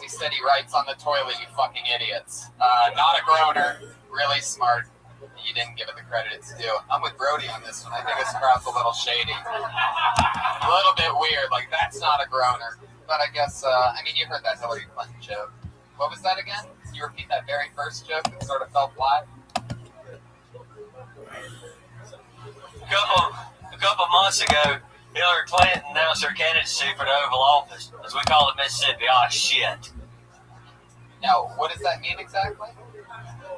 said he writes on the toilet, you fucking idiots. Not a groaner. Really smart. You didn't give it the credit it's due. I'm with Brody on this one. I think this crowd's a little shady. A little bit weird. Like, that's not a groaner. But I guess, you heard that Hillary Clinton joke. What was that again? Can you repeat that very first joke that sort of fell flat? A couple months ago, Hillary Clinton announced her candidacy for the Oval Office, as we call it in Mississippi. Shit. Now, what does that mean exactly?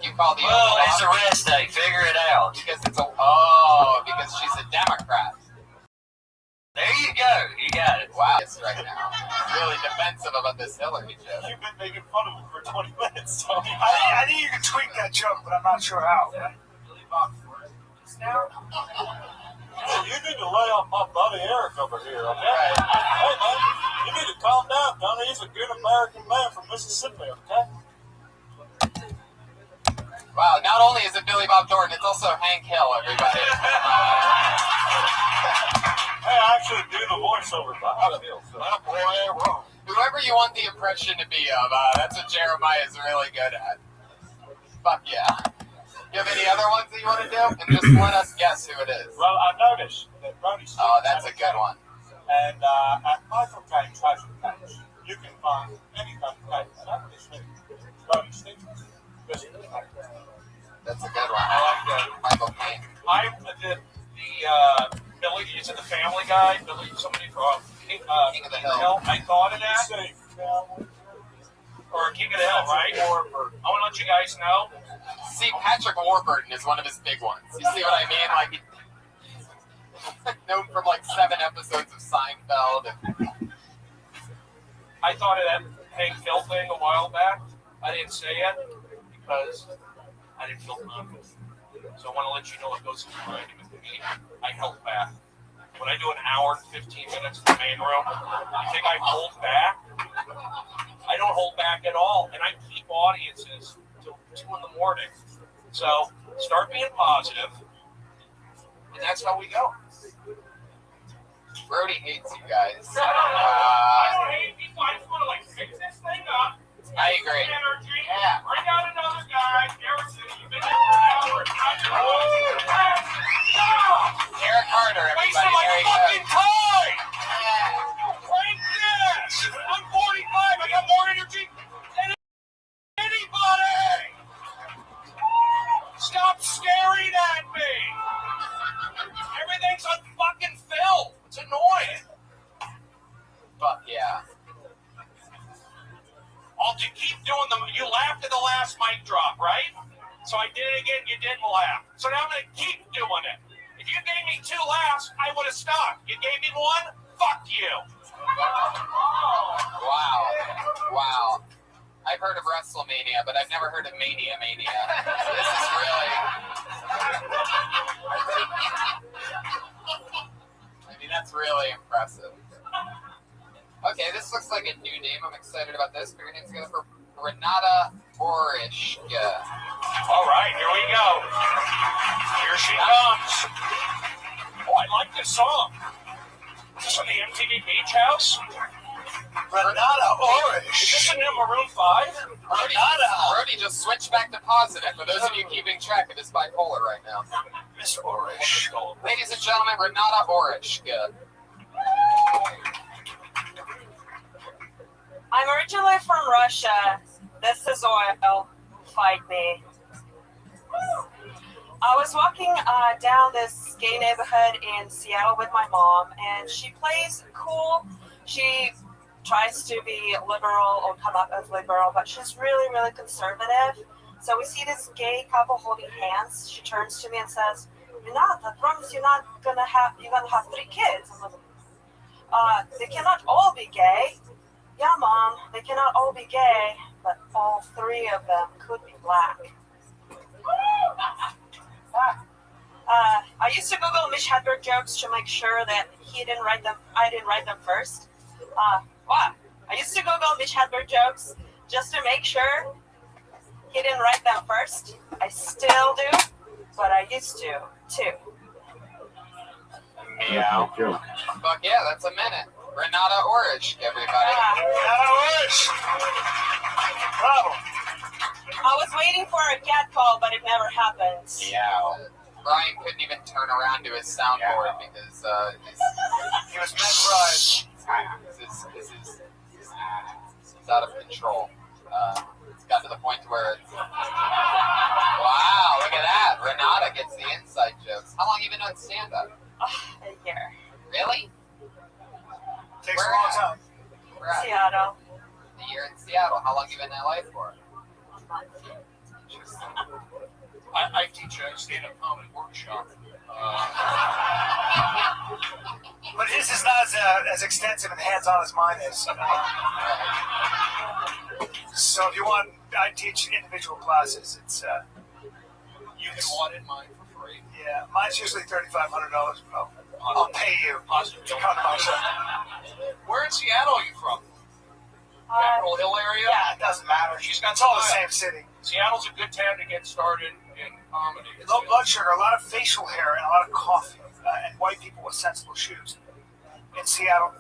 You call the Well, Oval it's a Office? rest day. Figure it out. Because because she's a Democrat. There you go. You got it. Wow, it's right now. Really defensive about this Hillary joke. You've been making fun of him for 20 minutes. So I think you can tweak that joke, but I'm not sure how. You need to lay off my buddy Eric over here, okay? Right. Hey, man, you need to calm down, Tony. He's a good American man from Mississippi, okay? Wow, not only is it Billy Bob Thornton, it's also Hank Hill, everybody. Hey, I actually do the voiceover for Hill. So. Whoever you want the impression to be of, that's what Jeremiah is really good at. Fuck yeah. You have any other ones that you want to do? And just let us guess who it is. Well, I noticed that Brody Stevens. Oh, that's a good one. And at Michael Caine Treasure Page, you can find any kind of page. And I'm just thinking, Brody Stevens. That's a good one. I like that. Michael Caine. I did Billy, is it the Family Guy? Billy, somebody from King of the Hill. I thought of that. Or King of the Hill, right? I want to let you guys know. See, Patrick Warburton is one of his big ones. You see what I mean? Like, he's known from like 7 episodes of Seinfeld. I thought of that Hank Hill thing a while back. I didn't say it because I didn't feel confident. So I want to let you know what goes through my mind. With me, I held back. When I do an hour and 15 minutes in the main room, you think I hold back? I don't hold back at all, and I keep audiences till 2 in the morning. So start being positive, and that's how we go. Brody hates you guys. I don't hate people. I just want to fix this thing up. I agree. Energy. Yeah. Bring out another guy. You've been here for an hour. Eric Carter, everybody. Wasting my fucking time. Yeah. Frank this. I'm 45. I got more energy than anybody. Stop staring at me. Everything's on fucking film. It's annoying. Fuck yeah. I'll keep doing them. You laughed at the last mic drop, right? So I did it again. You didn't laugh. So now I'm going to keep doing it. If you gave me 2 laughs, I would have stopped. You gave me 1? Fuck you. Wow. I've heard of WrestleMania, but I've never heard of Mania. This is really... that's really impressive. Okay, this looks like a new name. I'm excited about this. Put your hands together for Renata Orishka. All right, here we go. Here she comes. Oh, I like this song. Is this from the MTV Beach House? Renata Orish. Is this a new Maroon 5? Brody just switched back to positive. For those of you keeping track of this bipolar right now. Miss Orish. Ladies and gentlemen, Renata Orishka. I'm originally from Russia. This is oil. Fight me. I was walking down this gay neighborhood in Seattle with my mom, and she plays cool. She tries to be liberal or come up as liberal, but she's really, really conservative. So we see this gay couple holding hands. She turns to me and says, "Renata, I promise you're gonna have 3 kids." I'm like, they cannot all be gay. Yeah, Mom, they cannot all be gay, but all 3 of them could be black. I used to Google Mitch Hedberg jokes to make sure that I didn't write them first. I used to Google Mitch Hedberg jokes just to make sure he didn't write them first. I still do, but I used to, too. Meow. Fuck yeah, that's a minute. Renata Orishka, everybody. Renata Orish. a cat call, but it never happens. Yeah. Brian couldn't even turn around to his soundboard because He was mesmerized. this is out of control. It's got to the point where it's... Wow, look at that. Renata gets the inside jokes. How long have you been doing stand-up? A year. Really? Takes a long time. We're at Seattle. a year in Seattle. How long have you been in LA for? I teach a stand-up comedy workshop. But his is not as extensive and hands-on as mine is. So if you want, I teach individual classes. It's You can audit mine for free. yeah, mine's usually $3,500. But I'll pay you to come to my show. Where in Seattle are you from? Capitol Hill area? Yeah, it doesn't matter. She's got It's all the time. same city. Seattle's a good town to get started in comedy. Low blood sugar, a lot of facial hair, and a lot of coffee, and white people with sensible shoes in Seattle.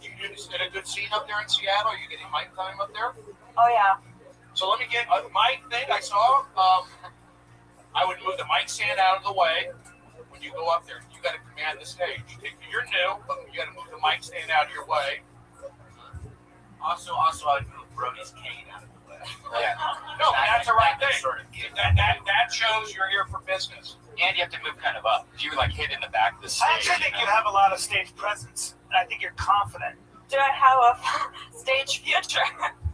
You get a good scene up there in Seattle? Are you getting mic time up there? Oh yeah. So let me get my thing I saw. I would move the mic stand out of the way when you go up there. You got to command the stage. You're new, but you got to move the mic stand out of your way. Also, I would move Brody's cane out of the way. Yeah. No, but that's the right thing. Sort of get That shows you're here for business. And you have to move kind of up. If you like hit in the back of the stage. I actually think you have a lot of stage presence, and I think you're confident. Do I have a stage future?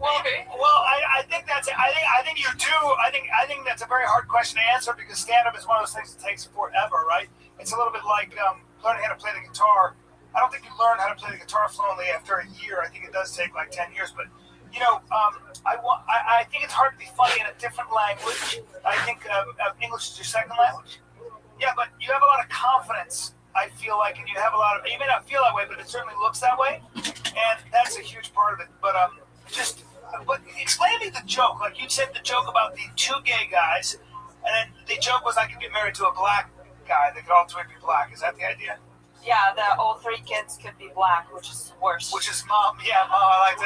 Well, I think that's. I think you do. I think that's a very hard question to answer because stand-up is one of those things that takes forever, right? It's a little bit like learning how to play the guitar. I don't think you learn how to play the guitar fluently after a year. I think it does take like 10 years. But I think it's hard to be funny in a different language. I think English is your second language. Yeah, but you have a lot of confidence. I feel like, and you have a lot of. You may not feel that way, but it certainly looks that way, and that's a huge part of it. But but explain to me the joke. Like you said, the joke about the two gay guys, and then the joke was I could get married to a black guy. They could all three be black. Is that the idea? Yeah, all three kids could be black, which is worse. Which is mom. Yeah, mom. I like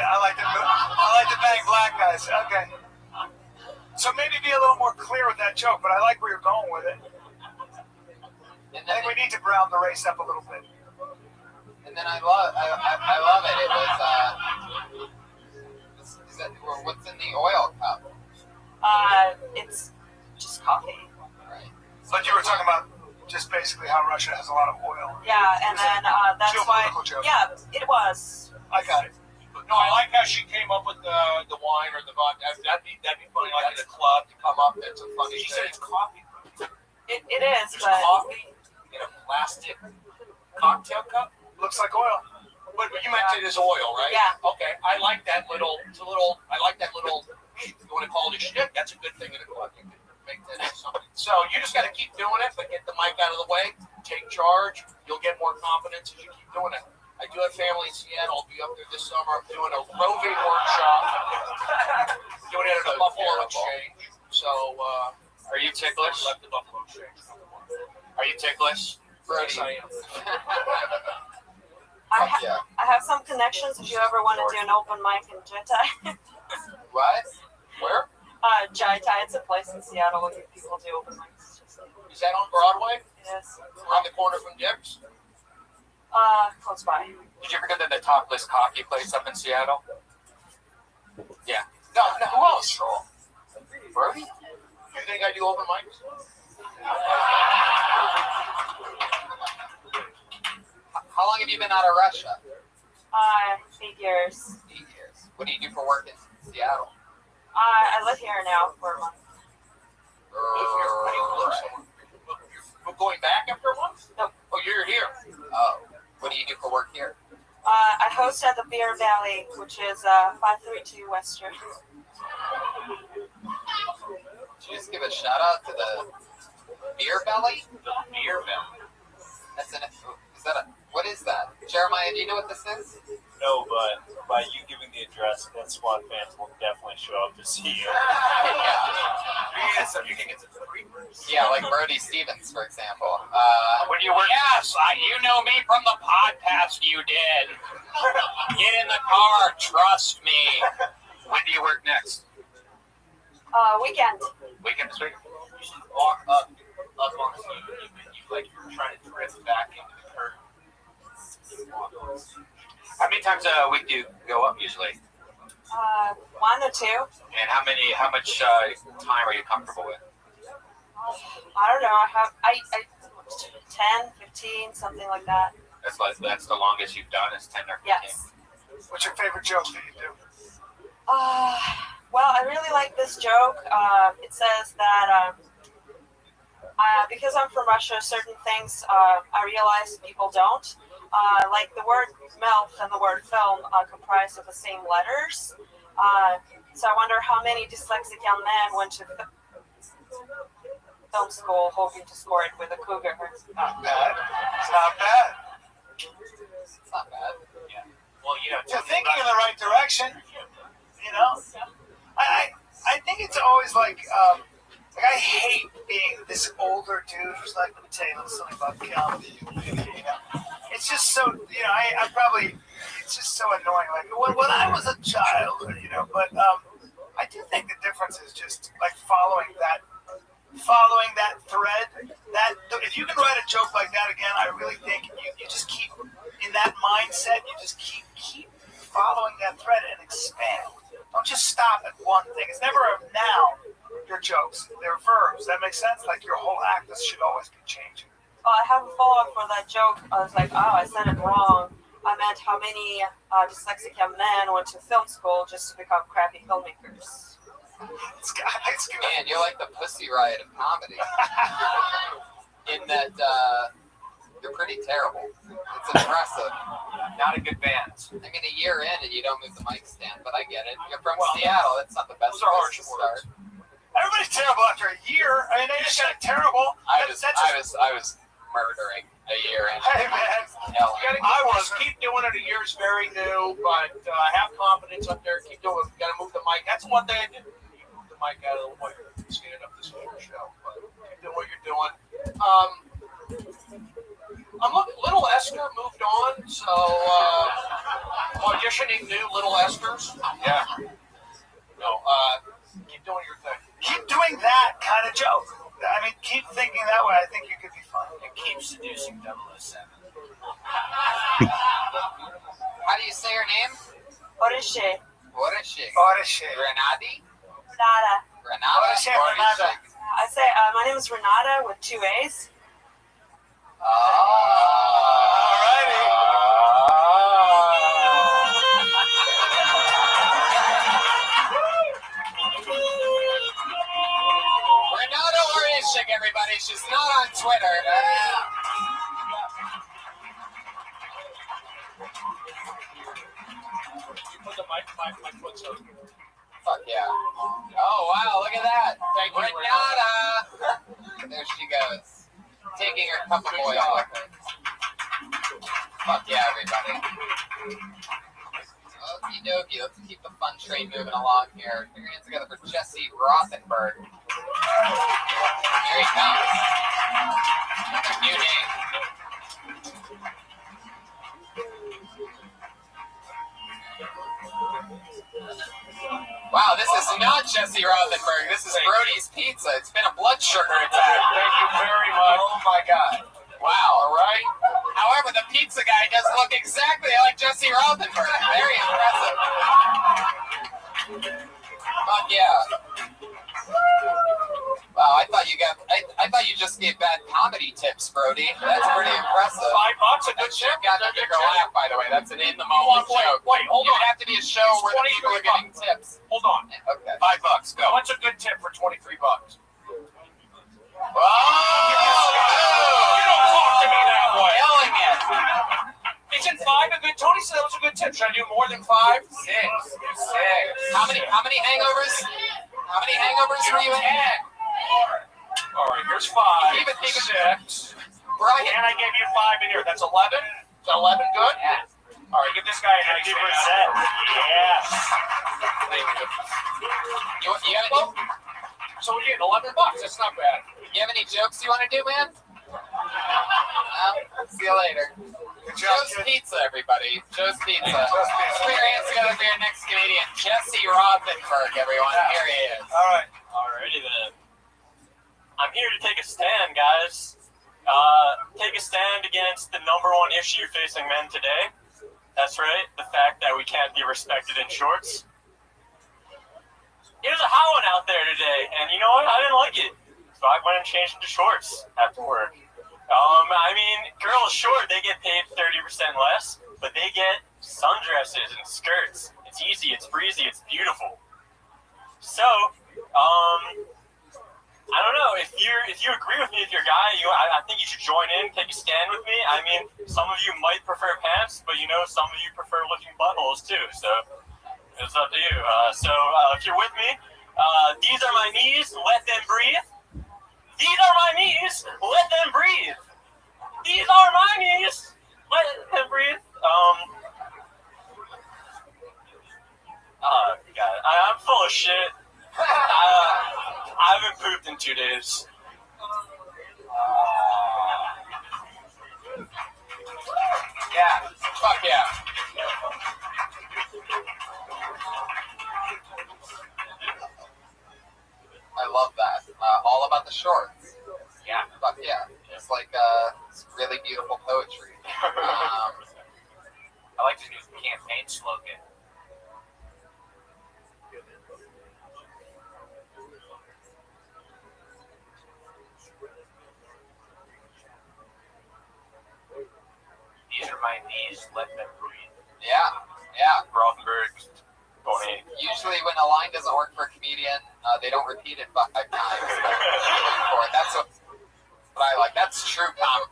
to bang black guys. Okay. So maybe be a little more clear with that joke. But I like where you're going with it. I think we need to round the race up a little bit. And then I love it. It was what's in the oil cup? It's just coffee. Right. But you were talking about just basically how Russia has a lot of oil. Yeah, and then that's why. Geopolitical joke. Yeah, it was. I got it. No, I like how she came up with the wine or the vodka. That'd be funny, like at a club to come up. That's a funny She thing. said it's coffee. It is, There's but coffee in a plastic cocktail cup. Looks like oil. But you meant it as oil, right? Yeah. Okay, I like that little. I like that little. You want to call it a shtick? That's a good thing in a club. You can make that into something. So you just got to keep doing it, but get the mic out of the way. Take charge. You'll get more confidence as you keep doing it. I do have family in Seattle. I'll be up there this summer. I'm doing a roving workshop. Doing it at the Buffalo Exchange. So, Are you ticklish? left the Buffalo Exchange. Are you ticklish? Yes, I am. Yeah. I have some connections if you ever want to do an open mic in Jaitai. What? Where? Jaitai, it's a place in Seattle where people do open mics. Is that on Broadway? It is. Around the corner from Dick's? Close by. Did you ever go to the topless coffee place up in Seattle? Yeah. No, who else? Brody? You think I do open mics? How long have you been out of Russia? 8 years. 8 years. What do you do for work in Seattle? I live here now for a month. Live here. How do you live somewhere? You're going back after a month? Nope. Oh, you're here. Oh. What do you do for work here? I host at the Beer Valley, which is 532 Western. Did you just give a shout out to the Beer Belly? The beer belly. That's an. Is that a? What is that? Jeremiah, do you know what this is? No, but by you giving the address, then SWAT fans will definitely show up to see you. So you can get some free words. Yeah, like Brody Stevens, for example. When you work. Yes, you know me from the podcast you did. Get in the car, trust me. When do you work next? Weekend. Weekend this week? You should walk up on the scene and you like you're trying to drift back into the curtain. How many times a week do you go up usually? 1 or 2. And how much time are you comfortable with? I don't know. I 10, 15, something like that. That's the longest you've done is 10 or 15? Yes. What's your favorite joke that you do? Well, I really like this joke. It says that because I'm from Russia, certain things I realize people don't. Like the word MILF and the word film are comprised of the same letters. So I wonder how many dyslexic young men went to film school hoping to score it with a cougar. Not bad. It's not bad. It's not bad. Yeah. Well, you know, You're thinking in the right direction. You know, I think it's always like I hate being this older dude who's like, let me tell you a little something about comedy. You know, it's just so, you know, I probably, it's just so annoying. Like when I was a child, you know, but I do think the difference is just like following that thread. That if you can write a joke like that again, I really think you just keep in that mindset. You just keep following that thread and expand. Don't just stop at one thing. It's never a noun. Your jokes, they're verbs. That makes sense. Like your whole act should always be changing. Oh, I have a follow-up for that joke. I was like, oh, I said it wrong. I meant how many dyslexic young men went to film school just to become crappy filmmakers. It's good. Man, you're like the Pussy Riot of comedy. In that you're pretty terrible. It's impressive. Not a good band. I mean, a year in and you don't move the mic stand, but I get it. You're from Seattle. That's not the best those are place harsh to start. Everybody's terrible after a year. I mean, they just got terrible. I was murdering a year in. Hey man, keep doing it. A year's very new, but have confidence up there. Keep doing it. You gotta move the mic. That's one thing I did. You move the mic out of the way. Stand up this whole show. But keep doing what you're doing. Little Esther moved on, so auditioning new Little Esters. Yeah. No, keep doing your thing. keep doing that kind of joke. I mean, keep thinking that way. I think you could be fun. And keep seducing 007. How do you say her name? What is she? What is she? Renati? Renata. Renata? Renata. I say, my name is Renata with 2 A's. Renata Orishik, everybody. She's not on Twitter. You put the mic, my foot's up. Fuck yeah. Oh, wow, look at that. Thank you, Renata. There she goes. Taking her cup of oil with her. Fuck yeah, everybody. Okie dokie, let's keep the fun train moving along here. Put your hands together for Jesse Rothenberg. Here he comes. Another new name. Wow, this is not Jesse Rothenberg. This is Brody's Pizza. It's been a blood sugar attack. Thank you very much. Oh my god. Wow. All right. However, the pizza guy does look exactly like Jesse Rothenberg. Very impressive. Fuck yeah. Wow, I thought you just gave bad comedy tips, Brody. That's pretty impressive. $5, a good That shit tip. got a bigger laugh, by the way. That's an in the moment joke. Wait, hold It on. would have to be a show where the people are getting tips. Hold on. Okay. $5. Go. What's a good tip for $23? Whoa! You don't talk to me that way. Yelling it. Isn't 5 a good? Tony said that was a good tip. Should I do more than 5? 6. How many hangovers? How many hangovers were you in? All right, here's 5. Keep it. 6. Brian. And I gave you 5 in here. That's 11. Is that 11 good? Yeah. All right, give this guy an extra. Yes. Thank you. You have any, So we get $11. That's not bad. you have any jokes you want to do, man? See you later. Joe's Pizza, everybody. Joe's Pizza. Put your hands together for your next comedian, Jesse Rothenberg, everyone. Here he is. All right. Alrighty then. I'm here to take a stand, guys. Take a stand against the #1 issue facing men today. That's right, the fact that we can't be respected in shorts. It was a hot one out there today, and you know what? I didn't like it. So I went and changed into shorts after work. I mean, girls short, they get paid 30% less, but they get sundresses and skirts. It's easy, it's breezy, it's beautiful. So, I don't know, if you agree with me, if you're a guy, I think you should join in, take a stand with me. I mean, some of you might prefer pants, but you know, some of you prefer looking buttholes too, so it's up to you. If you're with me, these are my knees, let them breathe. These are my knees, let them breathe. These are my knees, let them breathe. God, I'm full of shit. I haven't pooped in 2 days. Yeah, fuck yeah. I love that. All about the shorts. Yeah. Fuck yeah. It's like it's really beautiful poetry. I like the new campaign slogan. These are my knees, let them breathe. Yeah, yeah. Rothenberg, Boney. Usually when a line doesn't work for a comedian, they don't repeat it 5 times. That's what I like. That's true comedy.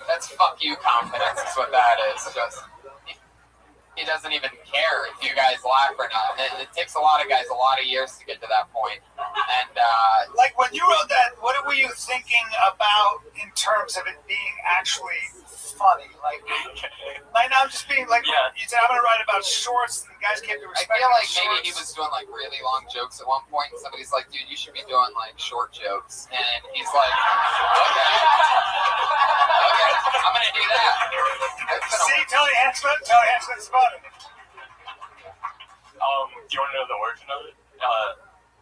That's fuck you confidence is what that is. Just he doesn't even care if you guys laugh or not. It takes a lot of guys a lot of years to get to that point. And Like when you wrote that, what were you thinking about in terms of it being actually funny? Like now I'm just being like, Yeah. you said I'm gonna write about shorts, and the guys can't be I respected. feel like maybe he was doing like really long jokes at one point, and somebody's like, "Dude, you should be doing like short jokes," and he's like, "Okay, I'm gonna do that." See, Tony Hanksman's funny. Do you want to know the origin of it?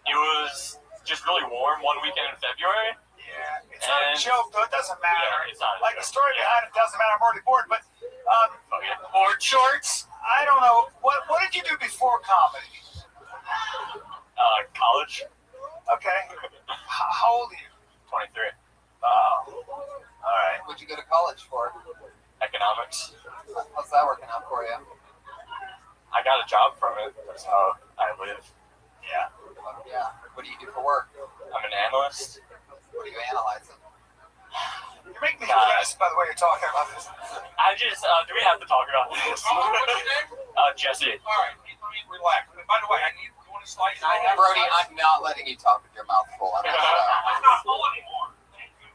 It was just really warm one weekend in February. Yeah, it's not a And- joke though. It doesn't matter. Yeah, it's not a Like joke. the story Yeah. behind it doesn't matter. I'm already bored, but Okay. Board shorts. I don't know what did you do before comedy? College. Okay, how old are you? 23. Oh, all right. What'd you go to college for? Economics. How's that working out for you? I got a job from it. That's how I live. Yeah. Yeah. What do you do for work? I'm an analyst. What are you analyzing? You're making me depressed by the way you're talking about this. I just, do we have to talk about this? What's your name? Jesse. All right, let me relax. And by the way, you want to slice? Brody, I'm not letting you talk with your mouth full on this show. I'm not full anymore. Thank you.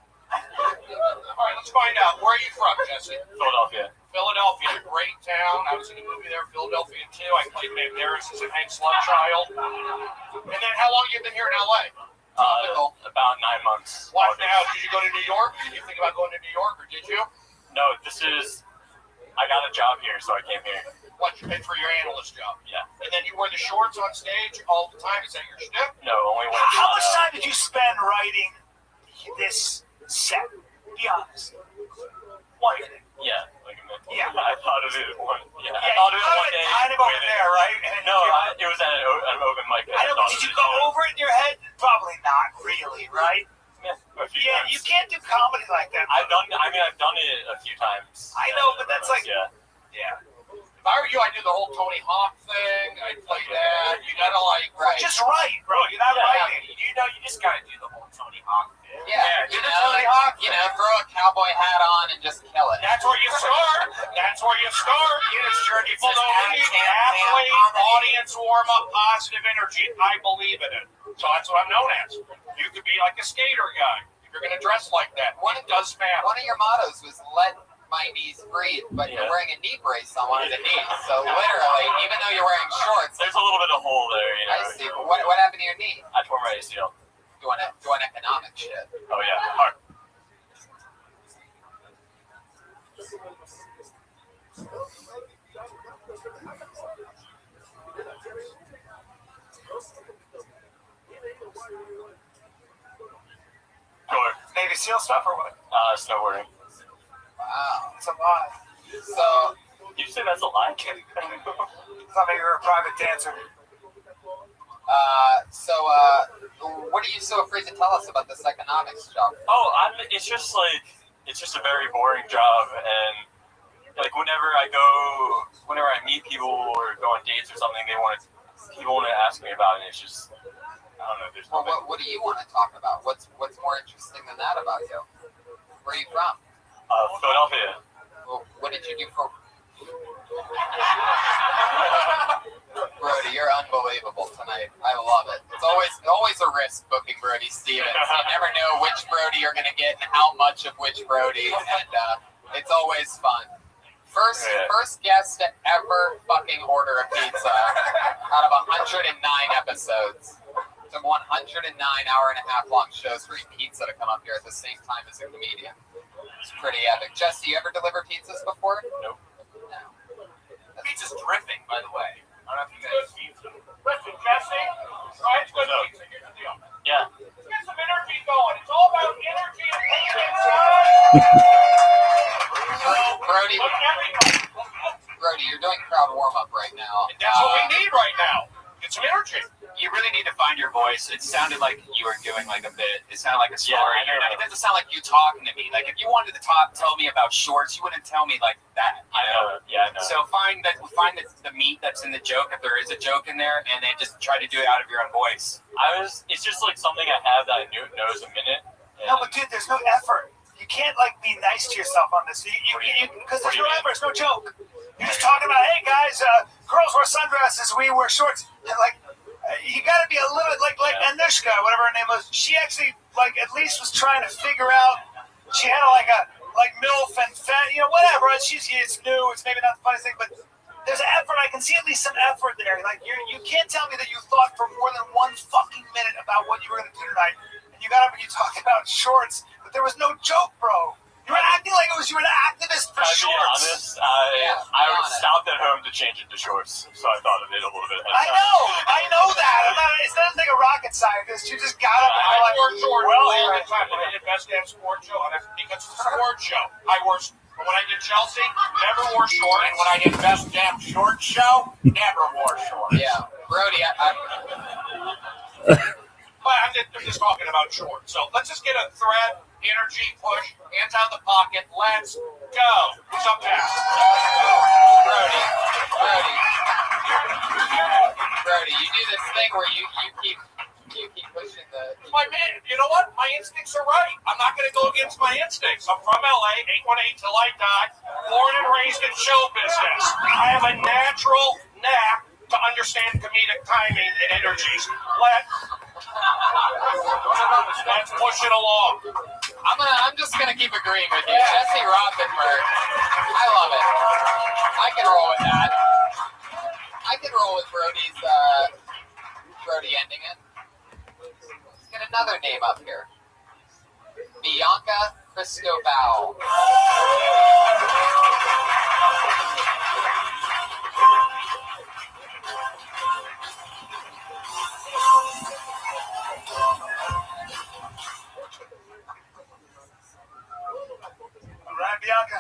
All right, let's find out. Where are you from, Jesse? Philadelphia. Philadelphia, a great town. I was in a movie there, Philadelphia too. I played Banderas as a Hank Slugchild. And then how long you been here in LA? About 9 months. What now? Did you go to New York? Did you think about going to New York, or did you? No, I got a job here, so I came here. What, you paid for your analyst job? Yeah. And then you wear the shorts on stage all the time? Is that your shtick? No, only when How much time did you spend writing this set? Be honest. 1 minute. Yeah, like a minute. Yeah. I thought of it one. Yeah, I Yeah, thought you of it one got day. it kind of over there, right? And then No, you it was at an open mic. I know, but did you go over it in your head? Probably not really, right? Yeah, a few Yeah, times. you can't do comedy like that. I've done it a few times. I know, but that's like- Yeah. Yeah. If I were you, I'd do the whole Tony Hawk thing. I'd play that. You gotta like, Right. Just right, bro. You're not writing. you just gotta do the whole Tony Hawk thing. Yeah, do the Tony Hawk. throw a cowboy hat on and just kill it. That's where you start. That's where you start. People don't need athlete, audience warm up, positive energy. I believe in it. So that's what I'm known as. You could be like a skater guy. If you're gonna dress like that, it does matter. One of your mottos was let my knees breathe, but you're wearing a knee brace on one of the knees. So literally, even though you're wearing shorts, There's a little bit of hole there, I see. But what happened to your knee? I tore my ACL. Doing economic shit. Oh yeah, hard. Sure. Navy SEAL stuff or what? Snowboarding. Wow. It's a lot. So, Did you say that's a lie? Thought maybe you were a private dancer. what are you so afraid to tell us about this economics job? Oh, it's just a very boring job, and like whenever I meet people or go on dates or something, people want to ask me about it. And it's just, I don't know. There's Well, nothing. what do you want to talk about? What's more interesting than that about you? Where are you from? Philadelphia. Well, what did you do for? Brody, you're unbelievable tonight. I love it. It's always a risk booking Brody Stevens. You never know which Brody you're gonna get and how much of which Brody, and it's always fun. First guest to ever fucking order a pizza out of 109 episodes. To 109 hour-and-a-half long shows for pizza to come up here at the same time as a comedian. It's pretty epic. Jesse, you ever delivered pizzas before? Nope. No. Pizza's dripping, by the way. I don't know if you guys see it. Listen, Jesse, try good pizza. Here's the deal. Yeah. Let's get some energy going. It's all about energy and patience. Brody, you're doing crowd warm-up right now. And that's what we need right now. Get some energy. You really need to find your voice. It sounded like you were doing like a bit. It sounded like a story. Yeah, It doesn't sound like you talking to me. Like if you wanted to tell me about shorts, you wouldn't tell me like that. I know. Yeah, I know. So find the meat that's in the joke, if there is a joke in there, and then just try to do it out of your own voice. It's just like something I have that I know is a minute. No, but dude, there's no effort. You can't like be nice to yourself on this. Because there's no effort. It's no joke. You're just talking about, hey guys, girls wear sundresses, we wear shorts, and like. You got to be a little bit like Anushka, whatever her name was. She actually like at least was trying to figure out. She had like MILF and fat, whatever. It's new. It's maybe not the funniest thing, but there's effort. I can see at least some effort there. Like you can't tell me that you thought for more than 1 fucking minute about what you were going to do tonight, and you got up and you talked about shorts, but there was no joke, bro. You were acting like you were an activist for shorts. To be honest, I stopped at home to change it to shorts, so I thought of it a little bit. I know that. It doesn't take a rocket scientist. You just got up and I you're wore like, shorts well, all the time. When I did Best Damn Sport Show, because it's a sport show. When I did Chelsea, never wore shorts. And when I did Best Damn Short Show, never wore shorts. Yeah, Brody, But I'm just talking about shorts. So let's just get a thread, energy, push, hands out of the pocket. Let's go. Who's up next? Brody, you do this thing where you keep pushing the. My man, you know what? My instincts are right. I'm not going to go against my instincts. I'm from LA, 818 till I die, born and raised in show business. I have a natural knack to understand comedic timing and energies. Let's push it along. I'm just gonna keep agreeing with you. Jesse Rothenberg. I love it. I can roll with that. I can roll with Brody ending it. Let's get another name up here. Bianca Cristobal. all right, Bianca.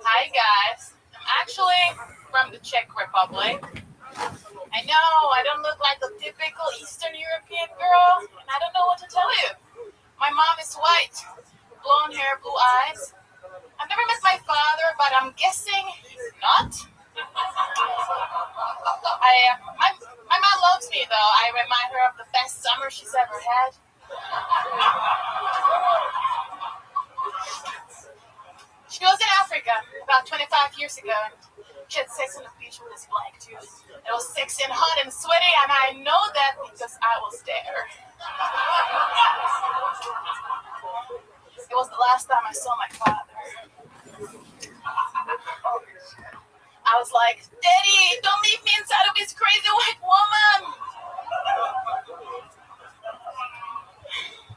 Hi guys, I'm actually from the Czech Republic. I know I don't look like a typical Eastern European girl, and I don't know what to tell you. My mom is white, blonde hair, blue eyes. I've never met my father, but I'm guessing he's not. My mom loves me though. I remind her of the best summer she's ever had. She was in Africa about 25 years ago. She had sex on the beach with this black dude. It was sexy and hot and sweaty, and I know that because I was there. It was the last time I saw my father. I was like, Daddy, don't leave me inside of this crazy white woman.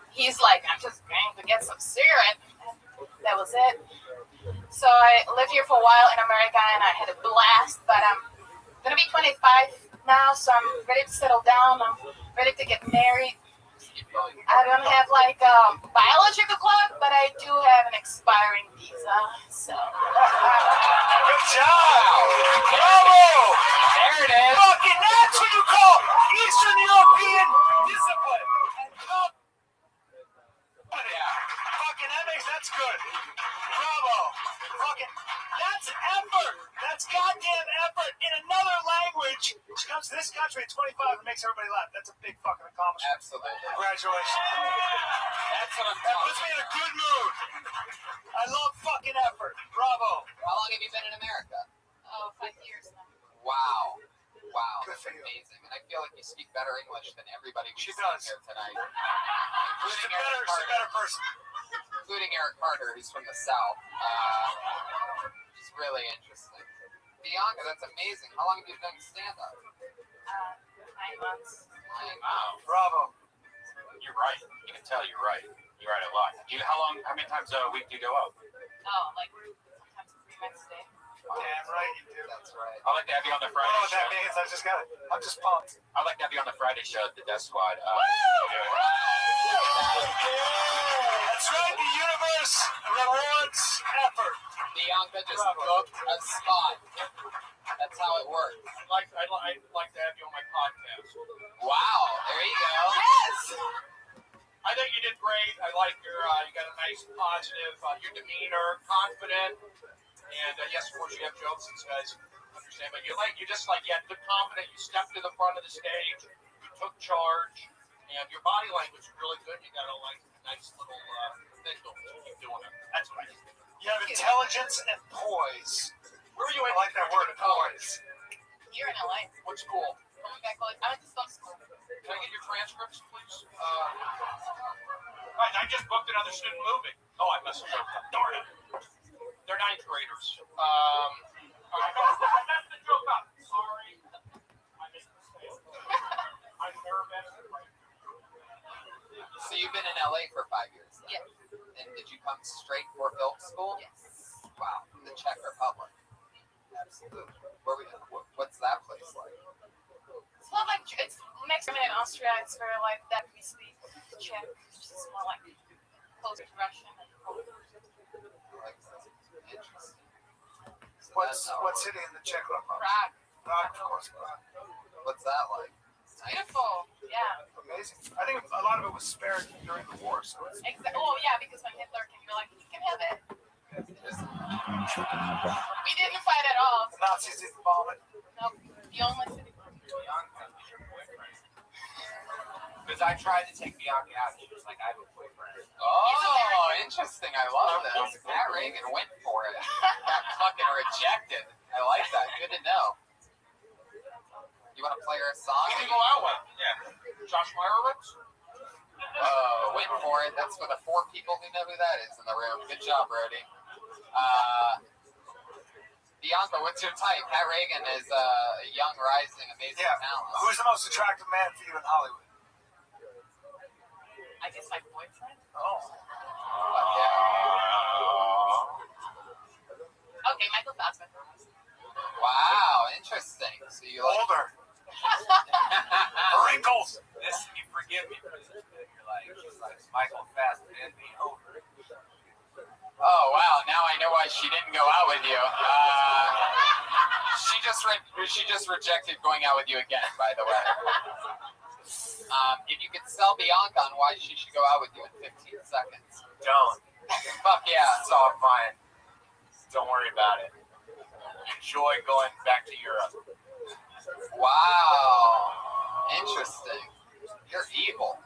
He's like, I'm just going to get some cigarette. That was it. So I lived here for a while in America, and I had a blast, but I'm going to be 25 now, so I'm ready to settle down. I'm ready to get married. I don't have like a biological clock, but I do have an expiring visa. So. Good job! Bravo! There it is. Fucking that's what you call Eastern European discipline. Fucking that's good. Bravo. Fucking that's effort. That's goddamn effort in another language. She comes to this country at 25 and makes everybody laugh. That's a big fucking accomplishment. Absolutely. Congratulations. That's what I'm That talking puts me in a good mood. I love fucking effort. Bravo. How long have you been in America? Oh, 5 years now. Wow. Wow, Good that's for you. amazing. And I feel like you speak better English than everybody we've She seen does. here tonight. She's Including a Eric Carter. better person. Including Eric Carter, who's from the South. It's really interesting. Bianca, that's amazing. How long have you been doing stand-up? 9 months. Wow. Bravo. You're right. You can tell you're right. You're right a lot. How many times a week do you go out? Oh, like sometimes 3 months a day. Damn right you do. That's right. I like to have you on the I Friday don't know what show. that means. I just got it. I'm just pumped. I like to have you on the Friday show at the Death Squad. That's right. The universe rewards effort. Bianca just booked a spot. That's how it works. I'd like to have you on my podcast. Wow, there you go. Yes! I think you did great. I like your, you got a nice positive, your demeanor, confident, and yes, of course you have jokes. These guys understand, but you just like you had good confidence. You stepped to the front of the stage, you took charge, and your body language is really good. You got a nice little thing going. Keep doing it. That's what I think. You have intelligence and poise. Where are you I at? like that word, poise. Here in LA. What school? Oh my God, college. I went to some school. Can I get your transcripts, please? Right, I just booked another student moving. Oh, I messed up. Darn it. They're 9th graders. All right, that's the joke up. Sorry. I made a mistake. I'm nervous. So you've been in LA for 5 years then? Yes. And did you come straight for film school? Yes. Wow, from the Czech Republic. Absolutely. What's that place like? It's not like it's next to me in Austria. It's very like that we speak Czech. It's just more like closer to Russian and Polish. Like, interesting. So What's that's how it city in the Czech Republic? Prague. Prague, of course. Prague. works. What's that like? It's beautiful. Yeah. Amazing. I think a lot of it was spared during the war, so it's Oh yeah, because when Hitler came, you're like, you can have it. We didn't fight at all. the Nazis didn't bomb it. Nope. The only city. Because I tried to take Bianca out, she was like, I have a boyfriend. Oh, interesting. I love this. Pat Reagan went for it. Got fucking rejected. I like that. Good to know. You want to play her a song? You can go out with. Yeah. Josh Meyerowitz? Oh, wait for it. That's for the 4 people who know who that is in the room. Good job, Brody. Bianca, what's your type? Pat Reagan is a young, rising, amazing talent. Who's the most attractive man for you in Hollywood? I guess my boyfriend. Oh. Okay, Michael Fassbender. Wow, interesting. So you like... Older. Wrinkles. This, you forgive me for this, but you're like, she's like, Michael Fassbender, me over. Oh, wow. Now I know why she didn't go out with you. She just rejected going out with you again, by the way. If you could sell Bianca on why she should go out with you in 15 seconds. Don't. Fuck yeah. It's all fine. Don't worry about it. Enjoy going back to Europe. Wow. Interesting. You're evil.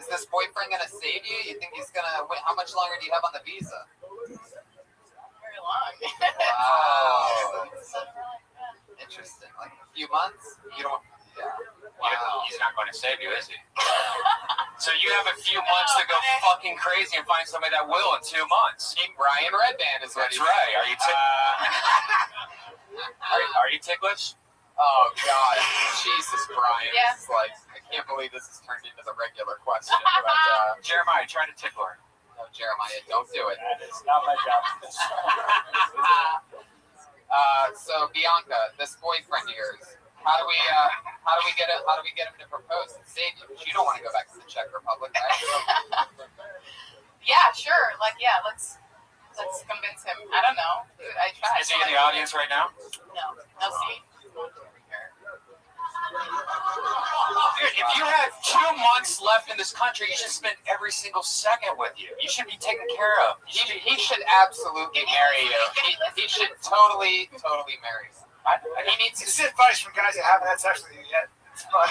Is this boyfriend gonna save you? You think he's gonna wait? How much longer do you have on the visa? Very long. Wow. Interesting. Like a few months? You don't. Yeah. Wow. He's not going to save you, is he? So you have a few months to go fucking crazy and find somebody that will in 2 months. Team Brian Redband is what That's he's right. Are you are you ticklish? Oh God, Jesus, Brian. Yeah. It's like I can't believe this has turned into the regular question. But Jeremiah, try to tickle her. no, Jeremiah, don't do it. That is not my job. So Bianca, this boyfriend of yours, how do we get him to propose and save you? Because you don't want to go back to the Czech Republic, right? Yeah, sure. Like, yeah, let's convince him. I don't know. Dude, I tried. Is he in the audience right now? No. See? Dude, if you had 2 months left in this country, you should spend every single second with you. You should be taken care of. He should absolutely marry you. He should totally marry you. He needs this is advice from guys that haven't had sex with you yet. It's fun.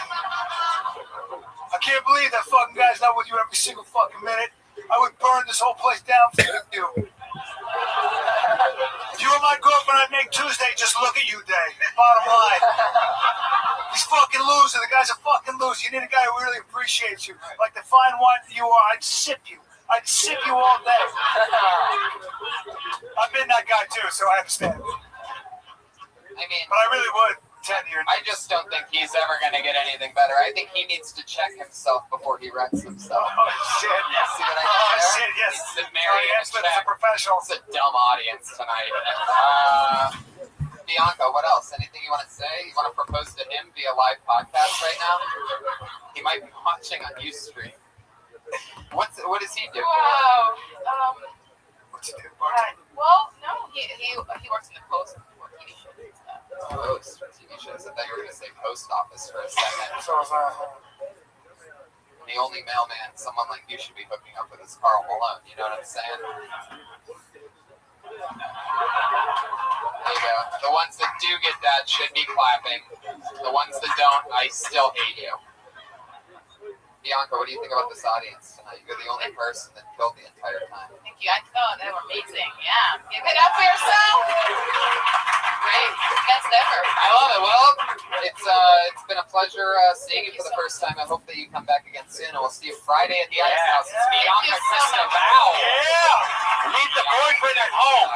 I can't believe that fucking guy's not with you every single fucking minute. I would burn this whole place down for you. If you were my girlfriend, I'd make Tuesday just look at you day. Bottom line. He's fucking loser. The guy's a fucking loser. You need a guy who really appreciates you. Like the fine wine that you are, I'd sip you. I'd sip you all day. I've been that guy too, so I understand. I mean, But I really would tend to your I just don't think he's ever going to get anything better. I think he needs to check himself before he wrecks himself. Oh, shit. See what I did Oh, there? shit, yes. He's the Mary yes, but as a professional. It's a dumb audience tonight. Bianca, what else? Anything you want to say? You want to propose to him via live podcast right now? He might be watching on Ustream. What does he do? Wow. What's it do? Well, no, he works in the post for TV shows and stuff. Post for TV shows. I thought you were going to say post office for a second. So, The only mailman someone like you should be hooking up with is Carl Malone. You know what I'm saying? There you go. The ones that do get that should be clapping. The ones that don't, I still hate you. Bianca, what do you think about this audience tonight? You're the only person that killed the entire time. Thank you. I thought they were amazing. Yeah. Give it up for yourself. Great. Best ever. I love it. Well, it's been a pleasure seeing you for the first time. I hope that you come back again soon, and we'll see you Friday at the Ice House. It's Bianca Kristen Val. Yeah! Leave the boyfriend at home.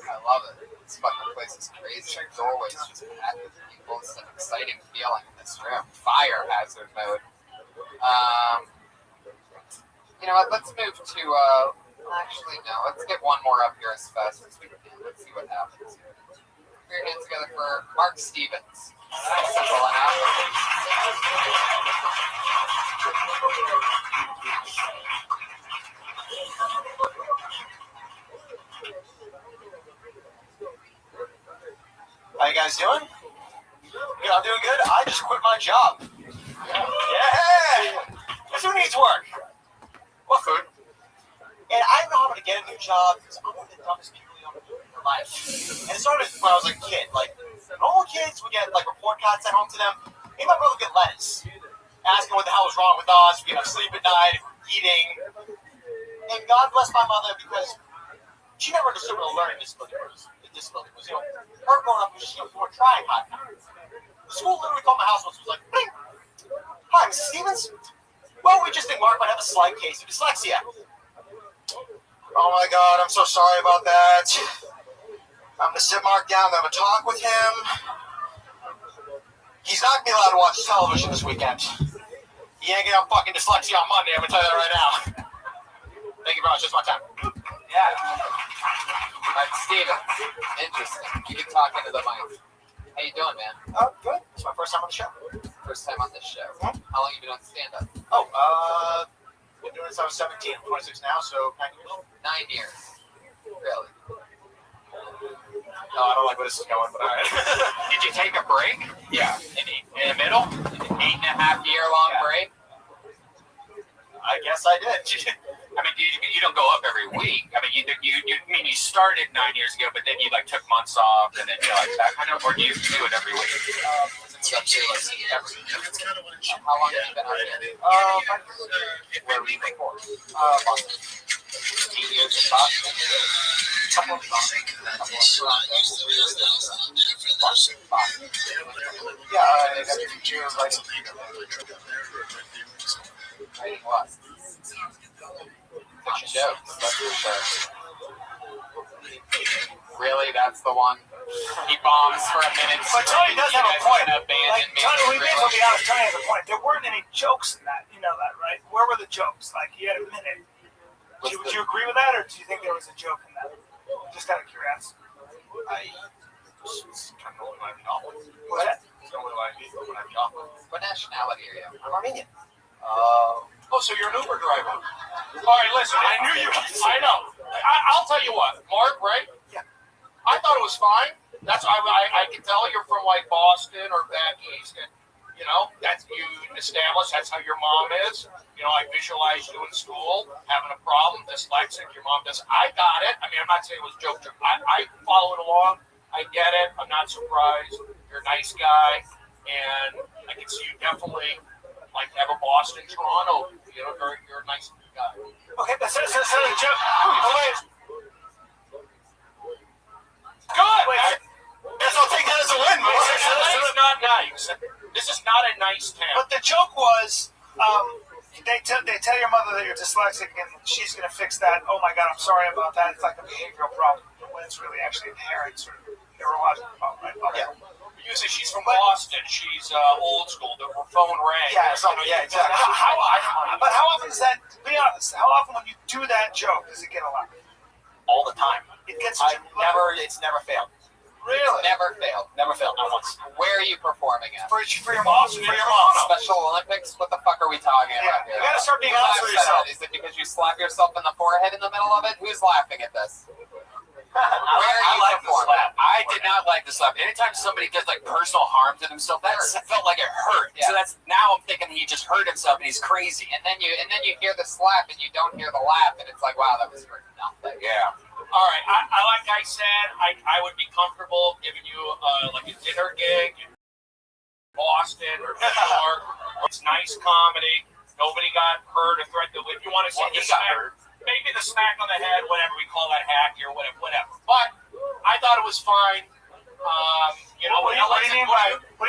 I love it. This fucking place is crazy. The doorway's just packed with people. It's an exciting feeling in this room. Fire hazard mode. You know what? Let's move to. Actually, no. Let's get one more up here as fast as we can. Let's see what happens here. Put your hands together for Mark Stevens. Simple enough. How you guys doing? Yeah, I'm doing good. I just quit my job. Yeah! Guess who needs work? What food? And I don't know how to get a new job because I'm one of the dumbest people you ever do in your life. And it started when I was like a kid. Like, normal kids would get like report cards sent home to them. Maybe my brother would get letters asking what the hell was wrong with us. We didn't sleep at night, eating. And God bless my mother because she never understood what a learning disability was. You know, her growing up, she was more trying hard. The school literally called my house once and was like, "Bing! Hi, Mrs. Stevens. Well, we just think Mark might have a slight case of dyslexia." Oh my God, I'm so sorry about that. I'm gonna sit Mark down and have a talk with him. He's not gonna be allowed to watch television this weekend. He ain't gonna have fucking dyslexia on Monday, I'm gonna tell you that right now. Thank you very much, just one time. Yeah. Steven, interesting. You can talk into the mic. How you doing, man? Good. It's my first time on the show. First time on this show. How long have you been on stand-up? Oh, been doing this since I was 17. I'm 26 now, so 9 years. 9 years. Really? No, I don't like where this is going, but all right. Did you take a break? Yeah. In the middle? 8.5 year long break. I guess I did. I mean, you don't go up every week. I mean, you started 9 years ago, but then you like took months off, and then you're like that kind of, or do you do it every week? How long have you been out here? Where were you before? 8 years in Boston. Couple of months. Yeah, I got to do writing. Writing what? Fiction jokes, that's for sure. Really, that's the one? He bombs for a minute. But Tony does have a point. Like, Tony, we may as well be honest. Tony has a point. There weren't any jokes in that. You know that, right? Where were the jokes? Like, he had a minute. Would you agree with that, or do you think there was a joke in that? Just out of curiosity. I was kind of when I beat off. What's that? When I beat off. What nationality are you? I'm Armenian. Oh, so you're an Uber driver. All right, listen. I knew you. I know. I'll tell you what, Mark. Right? Yeah. I thought it was fine. That's I can tell you're from like Boston or back east, and you know that's you established. That's how your mom is. You know, I visualized you in school having a problem, dyslexic. Your mom does. I got it. I mean, I'm not saying it was joke. I followed along. I get it. I'm not surprised. You're a nice guy, and I can see you definitely like have a Boston, Toronto. You know, you're a nice guy. Okay, but so the joke. Oh, wait. Good. Wait. Guess I'll take that as a win. This is not nice. This is not a nice town. But the joke was, they tell your mother that you're dyslexic and she's going to fix that. Oh my God, I'm sorry about that. It's like a behavioral problem when it's really actually inherent sort of neurological problem, right? Okay. Yeah. Usually she's from Boston. She's old school. The phone rang. Yeah, exactly. But how often is that? Be honest. How often when you do that joke does it get a laugh? All the time. It gets. It's never failed. Really? Never failed. Never failed, not once. Where are you performing at? For your mom. For your mom. Special Olympics? What the fuck are we talking about here? You gotta start being Who honest laughs with at yourself. it? Is it because you slap yourself in the forehead in the middle of it? Who's laughing at this? Where are you like the performing? slap. I did not like the slap. Anytime somebody does like personal harm to themselves, that felt like it hurt. Yeah. So that's now I'm thinking he just hurt himself and he's crazy. And then you hear the slap and you don't hear the laugh and it's like, wow, that was for nothing. Yeah. All right. I like I said, I would be comfortable giving you like a dinner gig in Boston or New York. It's nice comedy. Nobody got hurt or threatened. If you want to see maybe the smack on the head, whatever we call that hacky or whatever. But I thought it was fine. You know, What do you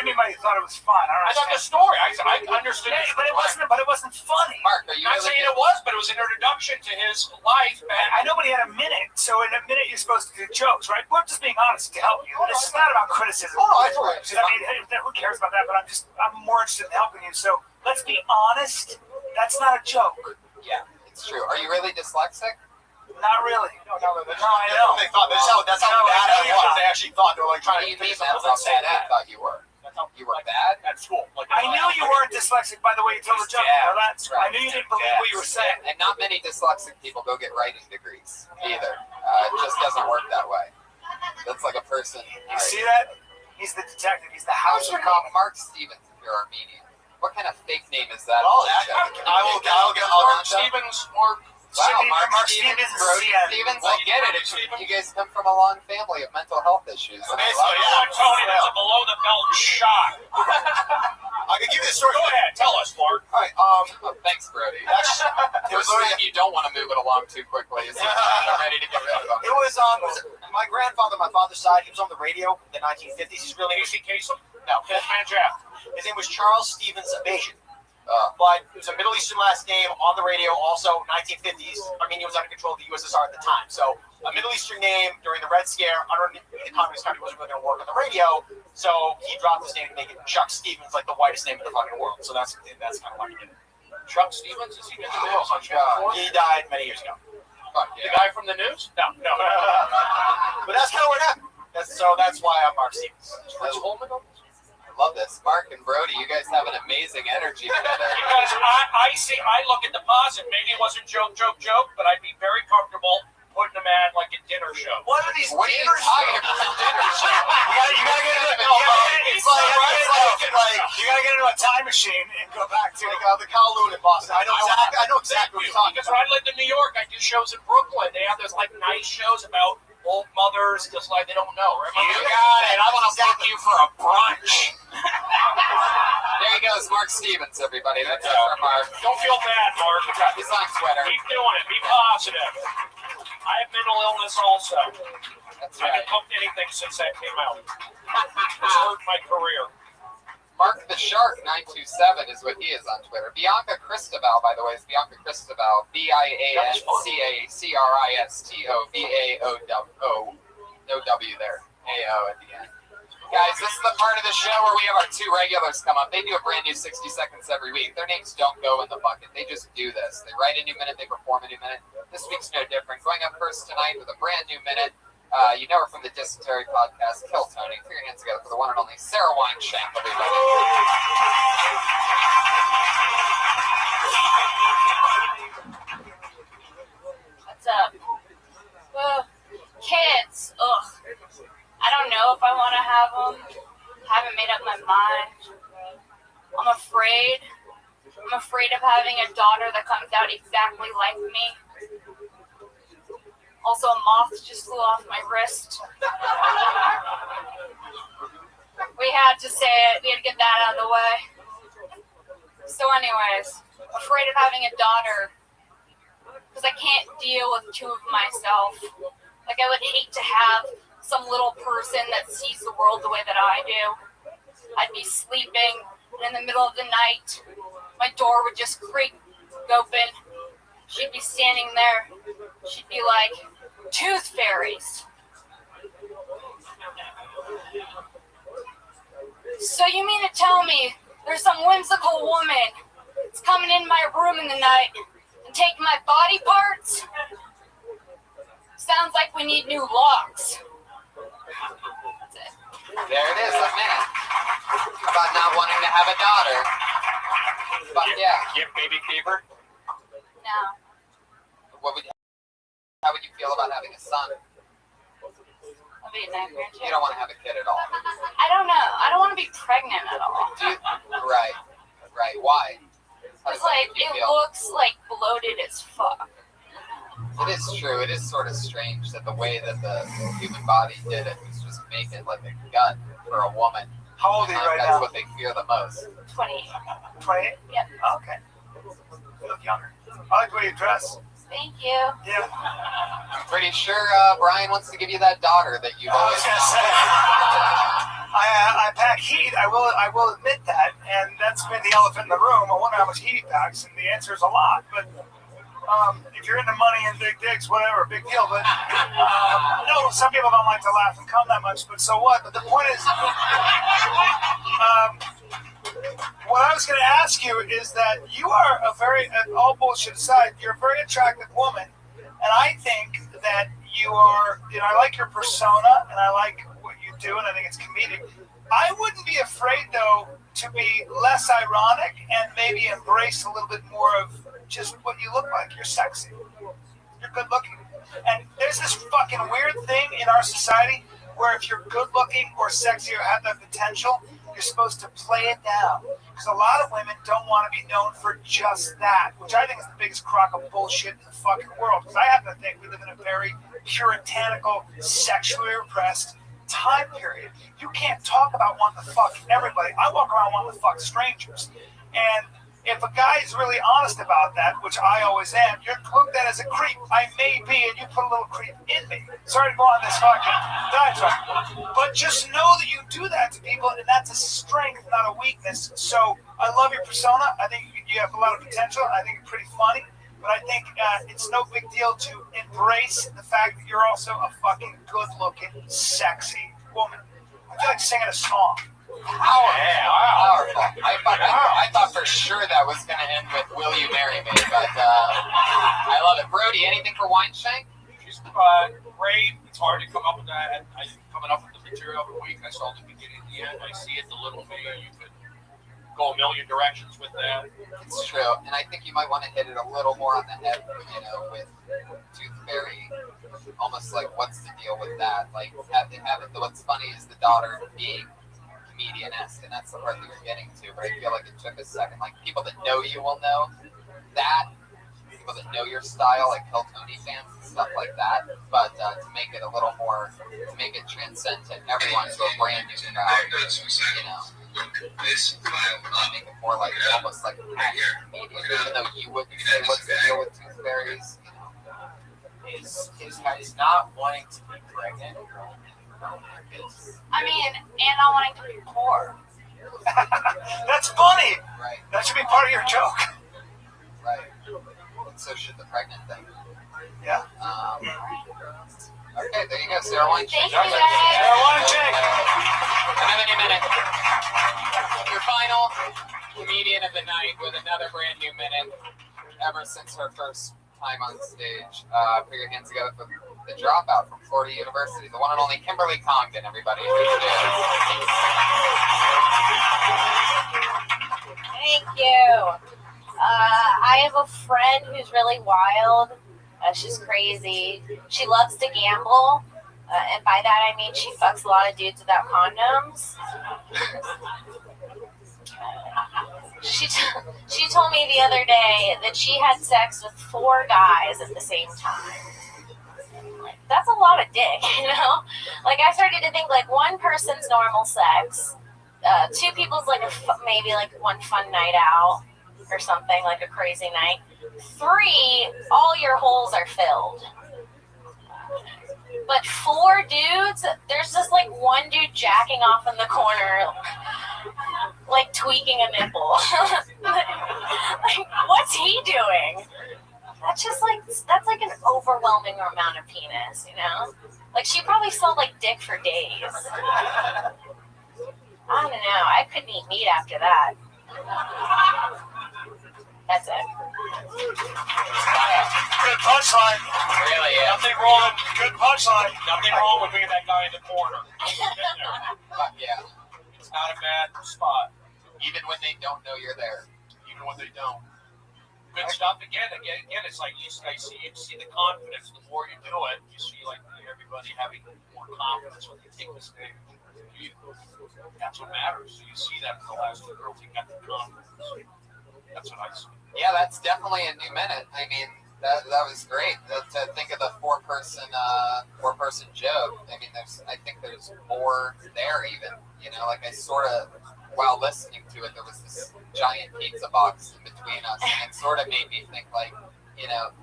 mean by you thought it was fun? I thought the story. I understood. Yeah, but it wasn't funny. Mark, are you I'm not saying it was, but it was an introduction to his life. I know, but he had a minute. So in a minute, you're supposed to do jokes, right? We're just being honest to help you. This is not about criticism. I totally I mean, who cares about that? But I'm more interested in helping you. So let's be honest. That's not a joke. Yeah, it's true. Are you really dyslexic? Not really. No, I know. they thought. That's how bad it was. They actually thought they were like trying to What do you mean fix that's something. how bad I thought you were? You were bad? At school. Like, I knew you weren't dyslexic by the way you told the joke. You know that? Right. I knew you didn't believe what you were saying. And not many dyslexic people go get writing degrees either. It just doesn't work that way. That's like a person. You see that? He's the detective. He's the How's house your of name Mark Stevens if you're Armenian? What kind of fake name is that? Well, I'll get Mark Stevens or Wow, Mark Stevens. Stevens, I get it. You guys come from a long family of mental health issues. And I love it. Tony, that's a below the belt shot. I can give you the story. Go ahead, tell us, Mark. All right. Oh, thanks, Brody. It was like you don't want to move it along too quickly. It's I'm ready to get rid of It them. was my grandfather, my father's side. He was on the radio in the 1950s. His real name was Casey Kasem? no. Man Jeff. His name was Charles Stevens Abajian. But it was a Middle Eastern last name on the radio. Also, 1950s. Armenia was under control of the USSR at the time. So a Middle Eastern name during the Red Scare under the Communist Party wasn't really going to work on the radio. So he dropped his name to make it Chuck Stevens, like the whitest name in the fucking world. So that's kind of why he did it. Chuck Stevens? Is he in the news on Channel 4? He died many years ago. The guy from the news? No. But that's kind of what happened. That's why I'm Mark Stevens. Rich Holman? Love this. Mark and Brody, you guys have an amazing energy together. Because I look at the positive. Maybe it wasn't joke, but I'd be very comfortable putting them at like a dinner show. What are these What are you dinner talking shows? about? Dinner show? You gotta get into It's like, you gotta get into a time machine and go back to the Kowloon in Boston. I know exactly what you're talking because about. when I lived in New York, I do shows in Brooklyn. They have those like nice shows about old mothers, just like they don't know. Right? You got it. I want to book you for a brunch. There he goes, Mark Stevens, everybody. That's it for Mark. Don't feel bad, Mark. He's on Twitter. Keep doing it. Be positive. I have mental illness also. That's I right. haven't booked anything since that came out. It's hurt my career. Mark the Shark 927 is what he is on Twitter. Bianca Cristobal, by the way, is Bianca Cristobal. BIANCACRISTOBAO. No W there. AO at the end. Guys, this is the part of the show where we have our two regulars come up. They do a brand new 60 seconds every week. Their names don't go in the bucket. They just do this. They write a new minute, they perform a new minute. This week's no different. Going up first tonight with a brand new minute. You know her from the Dysentery podcast, Kill Tony. Put your hands together for the one and only Sarah Wineshank, everybody. What's up? Well, kids. Ugh. I don't know if I want to have them. Haven't made up my mind. I'm afraid. I'm afraid of having a daughter that comes out exactly like me. Also, a moth just flew off my wrist. We had to say it. We had to get that out of the way. So anyways, afraid of having a daughter because I can't deal with two of myself. Like, I would hate to have some little person that sees the world the way that I do. I'd be sleeping, and in the middle of the night, my door would just creak open. She'd be standing there. She'd be like, "Tooth fairies." So you mean to tell me there's some whimsical woman that's coming in my room in the night and taking my body parts? Sounds like we need new locks. That's it. There it is, a minute. About not wanting to have a daughter. But yeah. Give baby fever? No. How would you feel about having a son? I'll be a nightmare too. You don't want to have a kid at all. I don't know. I don't want to be pregnant at all. Right. Why? It's like, it looks like bloated as fuck. It is true. It is sort of strange that the way that the human body did it was just make it like a gut for a woman. How old are you right That's now? what they fear the most. 28. 28? Yep. Oh, okay. You look younger. I like the way you dress. Thank you. Yeah. I'm pretty sure Brian wants to give you that daughter that you've I always was gonna say, I pack heat. I will admit that, and that's been the elephant in the room. I wonder how much heat he packs, and the answer is a lot. But if you're into money and big dicks, whatever, big deal. But no, some people don't like to laugh and come that much. But so what? But the point is, what I was going to ask you is that you are a very, all bullshit aside, you're a very attractive woman, and I think that you are, I like your persona, and I like what you do, and I think it's comedic. I wouldn't be afraid, though, to be less ironic and maybe embrace a little bit more of just what you look like. You're sexy. You're good looking. And there's this fucking weird thing in our society where if you're good looking or sexy or have that potential, you're supposed to play it down. Because a lot of women don't want to be known for just that, which I think is the biggest crock of bullshit in the fucking world. Because I happen to think we live in a very puritanical, sexually repressed time period. You can't talk about wanting to fuck everybody. I walk around wanting to fuck strangers. And if a guy is really honest about that, which I always am, you're looked at as a creep. I may be, and you put a little creep in me. Sorry to go on this fucking diatribe. But just know that you do that to people, and that's a strength, not a weakness. So I love your persona. I think you have a lot of potential. I think you're pretty funny. But I think it's no big deal to embrace the fact that you're also a fucking good-looking, sexy woman. I feel like singing a song. Powerful. I thought for sure that was going to end with "Will you marry me?" But I love it. Brody, anything for Wineshank? She's great. It's hard to come up with that. I'm coming up with the material every week. I saw the beginning and the end. I see it, the little me. You could go a million directions with that. It's true, and I think you might want to hit it a little more on the head, with Tooth Fairy almost like, what's the deal with that? Like, what's funny is the daughter being comedian-esque, and that's the part that you're getting to, but I feel like it took a second. Like, people that know you will know that. People that know your style, like Kill Tony fans and stuff like that, but to make it a little more, to make it transcend to everyone, to a brand new crowd, you know, make it more like, almost like a passion comedian, even though you wouldn't say what's the deal with tooth fairies, you know. Is not wanting to be pregnant. I mean, and not wanting to be poor. That's funny. Right, That should be part of your joke. right. And so should the pregnant thing. Yeah. Okay, there you go, Sarah Wine. Thank you, guys. Another new minute. Your final comedian of the night with another brand new minute ever since her first time on stage. Put your hands together for the dropout from Florida University, the one and only Kimberly Congdon, everybody. Thank you. I have a friend who's really wild. She's crazy. She loves to gamble. And by that I mean she fucks a lot of dudes without condoms. She told me the other day that she had sex with 4 guys at the same time. Like, that's a lot of dick, you know? Like, I started to think, like, one person's normal sex, 2 people's, like, maybe, like, one fun night out or something, like a crazy night. 3, all your holes are filled. But 4 dudes, there's just, like, one dude jacking off in the corner, like tweaking a nipple. Like, what's he doing? That's just like, that's like an overwhelming amount of penis, you know? Like, she probably sold like dick for days. I don't know. I couldn't eat meat after that. That's it. Good punchline. Really, yeah. Nothing wrong. Good punchline. Nothing wrong with being that guy in the corner. Fuck yeah. It's not a bad spot, Even when they don't know you're there. even when they don't. Good stuff. Again, it's like you see the confidence. The more you do it, you see like everybody having more confidence when they take the stage. That's what matters. So you see that in the last 2 girls. You got the confidence. That's what I see. Yeah, that's definitely a new minute. I mean, that was great. To think of the four-person joke. I mean, I think there's more there even. You know, like I sort of, while listening to it, there was this giant pizza box in between us, and it sort of made me think like, you know,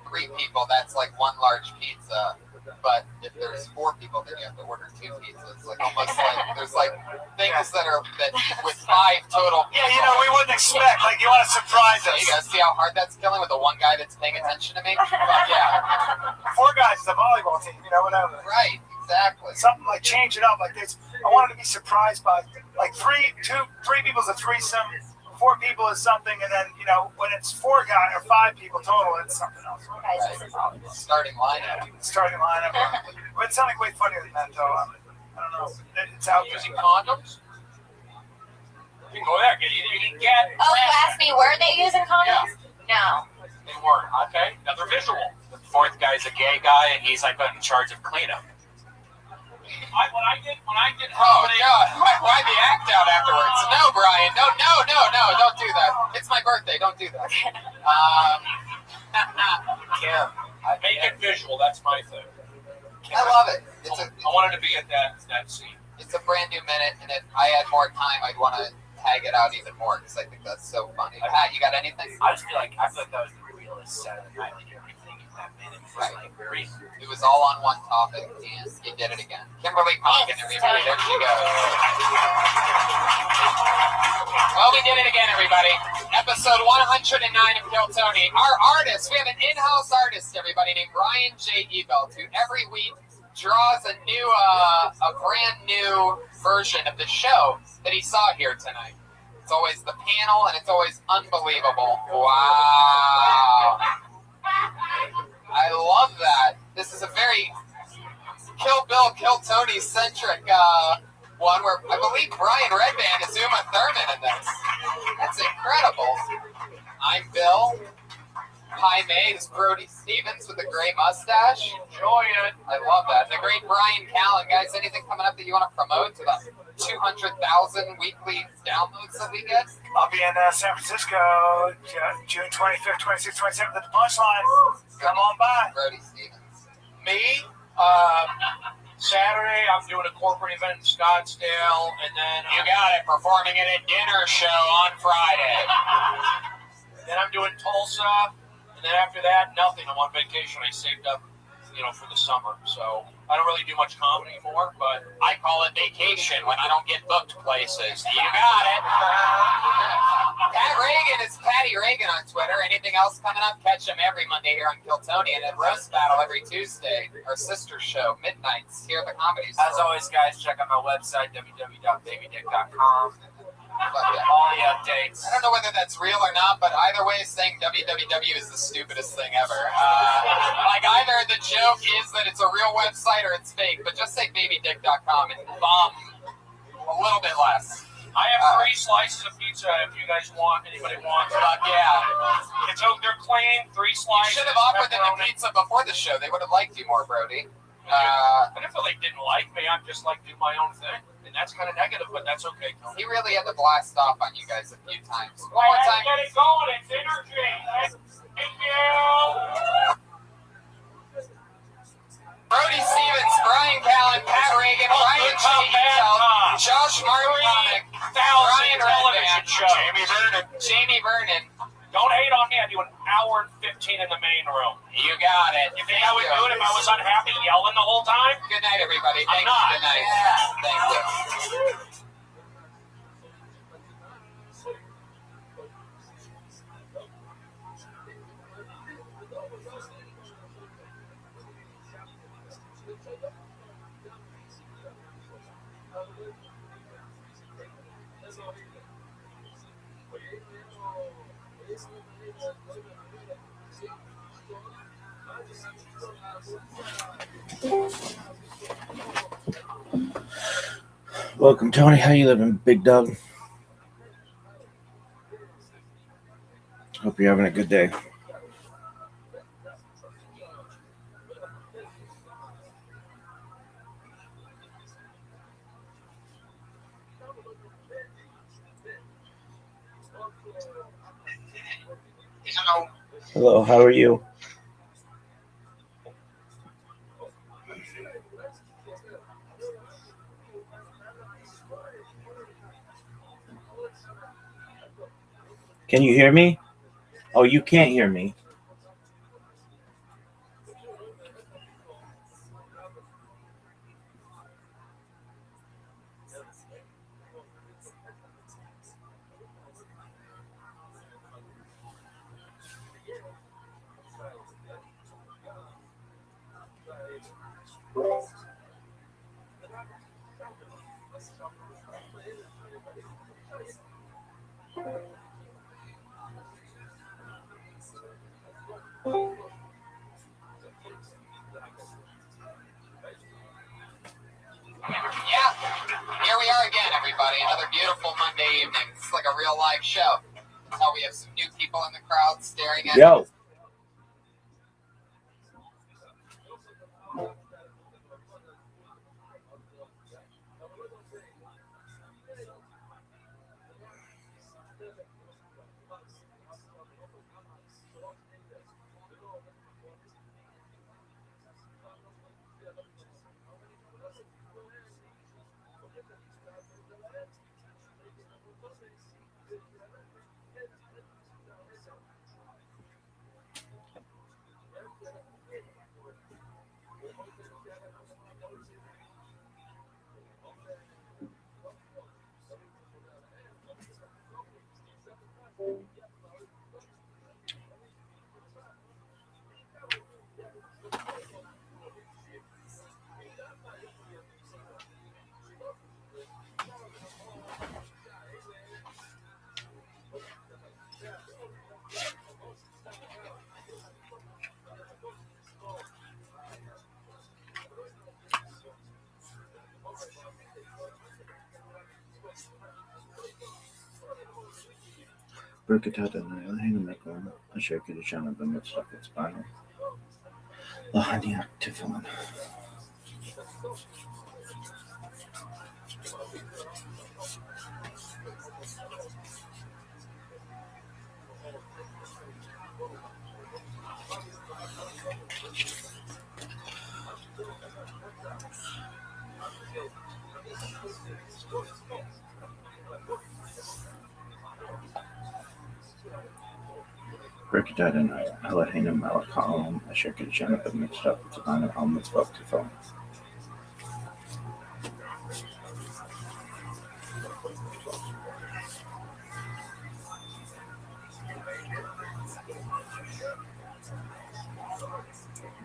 3 people, that's like 1 large pizza. But if there's 4 people, then you have to order 2 pizzas. Like almost like there's like things that with 5 total people. Yeah, you know, we wouldn't expect. Like, you want to surprise us. You guys see how hard that's killing with the 1 guy that's paying attention to me? But yeah. 4 guys is a volleyball team, you know, whatever. Right, exactly. Something like change it up like this. I wanted to be surprised by like 3 people's a threesome, 4 people is something, and then, you know, when it's 4 guys or 5 people total, it's something else. Starting lineup. Starting lineup. But it sounded way funnier than that, though. I don't know. It's out there. Using condoms? You can go there. You can get. Oh, you asked me, were they using condoms? No. They weren't. Okay. Another visual. The 4th guy's a gay guy, and he's like in charge of cleanup. When I did. Oh God! Why the act out afterwards? No, Brian. No! Don't do that. It's my birthday. Don't do that. Kim, Make it visual. That's my thing. I love it. I wanted to be at that scene. It's a brand new minute, and if I had more time, I'd want to tag it out even more because I think that's so funny. Pat, you got anything? I just feel like that was the realest set of the night. Like everything in that minute was Right. like very. It was all on one topic, and you did it again. Kimberly Congdon, everybody. There she goes. Well, we did it again, everybody. Episode 109 of Kill Tony. Our artist, we have an in-house artist, everybody, named Ryan J. Ebelt, who every week draws a brand new version of the show that he saw here tonight. It's always the panel, and it's always unbelievable. Wow. I love that. This is a very Kill Bill, Kill Tony centric one where I believe Brian Redband is Uma Thurman in this. That's incredible. I'm Bill. Pi Mays, Brody Stevens with a gray mustache. Enjoy it. I love that. The great Brian Callen. Guys, anything coming up that you want to promote to the 200,000 weekly downloads that we get? I'll be in San Francisco June 25th, 26th, 27th at the Punchline. Come on by. Brody Stevens. Me, Saturday, I'm doing a corporate event in Scottsdale, and then You got it. Performing at a dinner show on Friday. then I'm doing Tulsa, and then after that, nothing. I'm on vacation. I saved up, for the summer, so I don't really do much comedy anymore. But I call it vacation when I don't get booked places. You got it. Pat Reagan is Patty Reagan on Twitter. Anything else coming up? Catch him every Monday here on Kiltonian and Roast Battle every Tuesday. Our sister show, midnights, here at the Comedy Store. As always, guys, check out my website, www.babydick.com. All the updates. I don't know whether that's real or not, but either way, saying www is the stupidest thing ever. Either the joke is that it's a real website or it's fake, but just say babydick.com and bum a little bit less. I have 3 slices of pizza if you guys want. Anybody wants? Yeah. They're clean. 3 You slices. should have offered them the pepperoni. pizza before the show. They would have liked you more, Brody. I didn't feel they didn't like me. I'm just like do my own thing, and that's kind of negative, but that's okay. Tony. He really had to blast off on you guys a few times. One more time. Get it going. It's energy. Thank you. Brody Stevens, Brian Callen, Pat Reagan, Ryan Shea, Josh Martin, Brian television show. Jamie Vernon. Don't hate on me. I do an hour and 15 in the main room. You got it. You think I would do it if I was unhappy yelling the whole time? Good night, everybody. I'm Thank you. not. Good night. Yeah. Thank you. Welcome, Tony. How you living, big dog? Hope you're having a good day. Hello, how are you? Can you hear me? Oh, you can't hear me. Yeah, here we are again, everybody. Another beautiful Monday evening. It's like a real live show. How we have some new people in the crowd staring at Yo. بركة العين مكان أشاكل جانب المطلق إتباعه ضحني اكتفان بركة العين على حين ملكهم أشاكل جانب المطلق إتباعه أو مطلق إتفان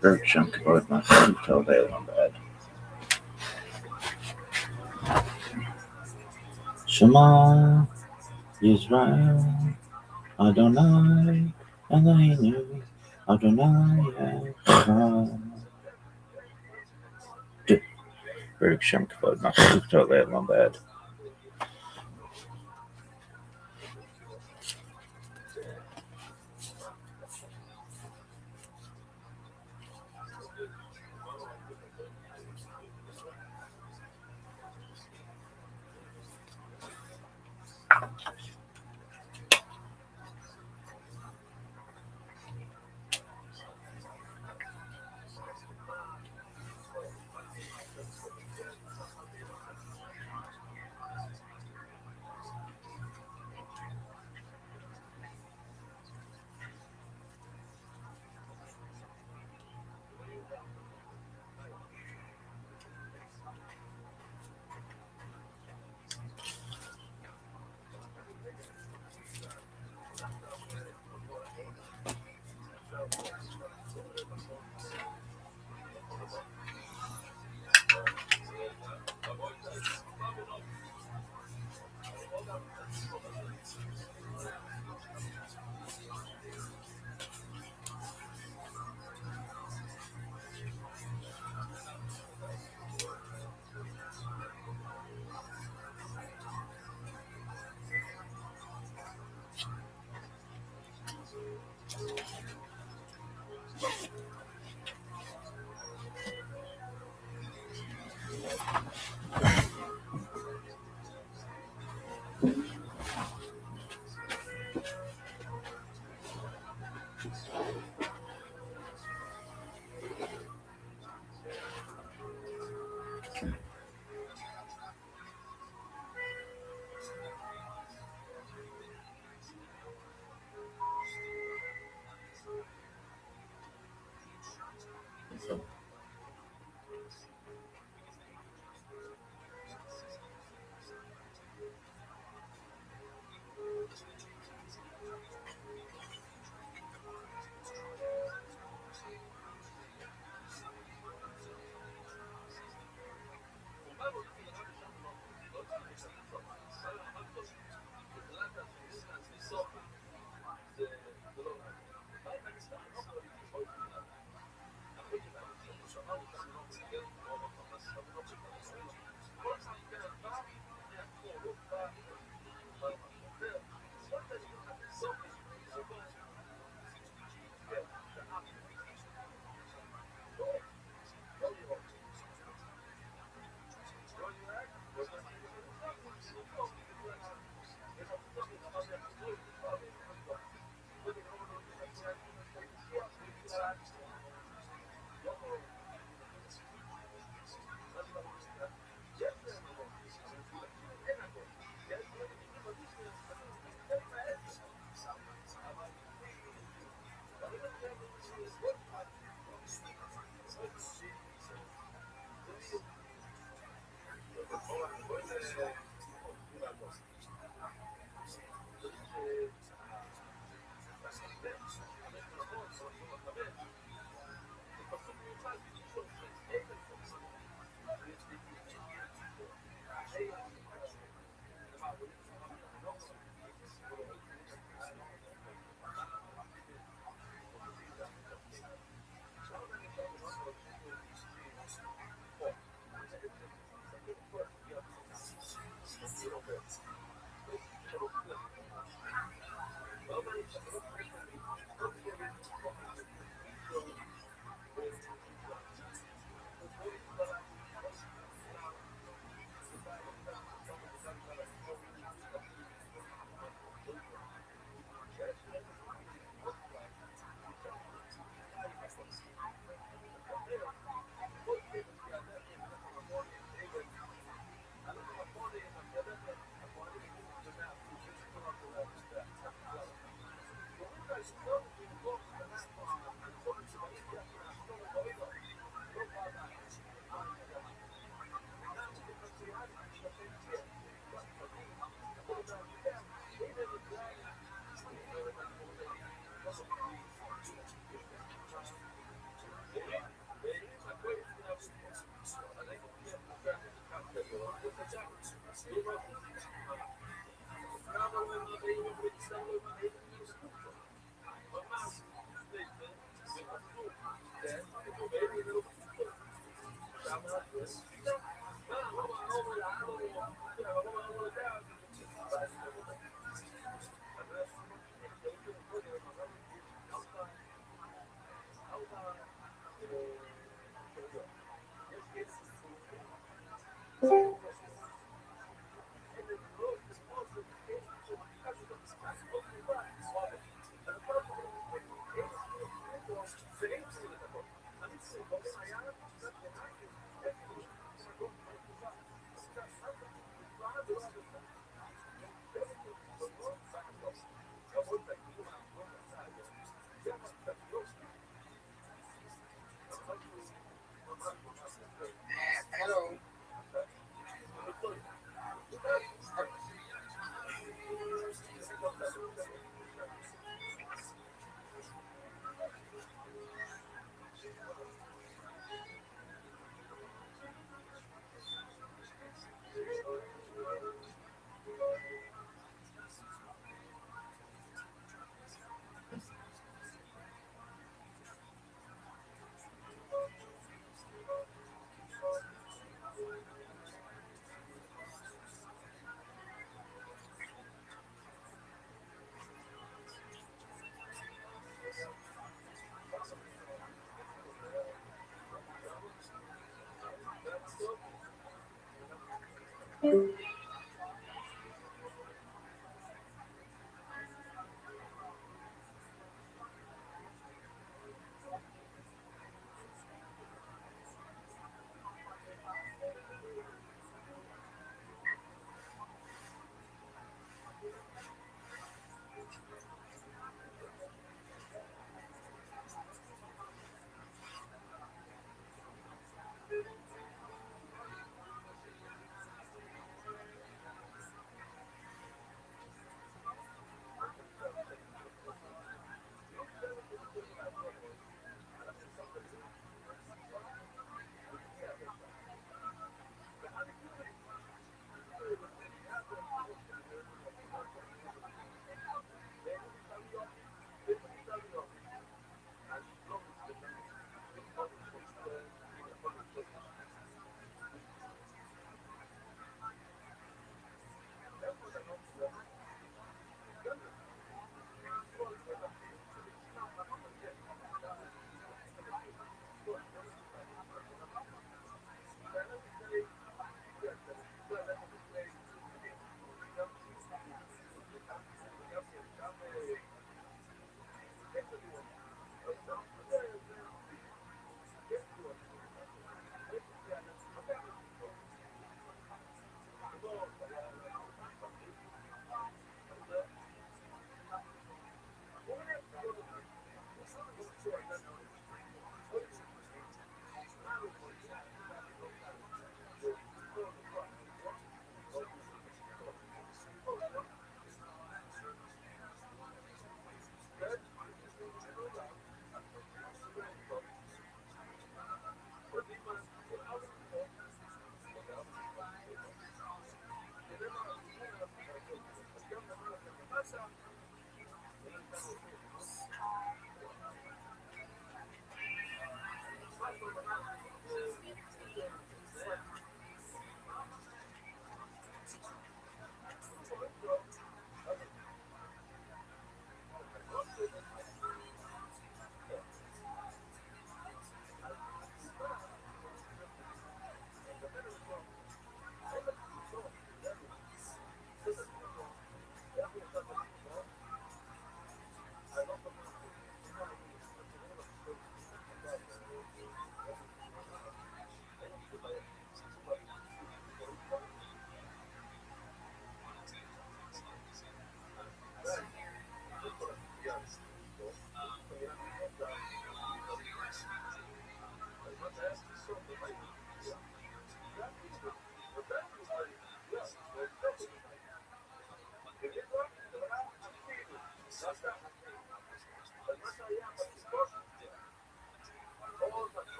Bergsham kibod machem till they on bed. Shema Yisrael Adonai Eloheinu Adonai Echad. Bergsham kibod machem till they on bed.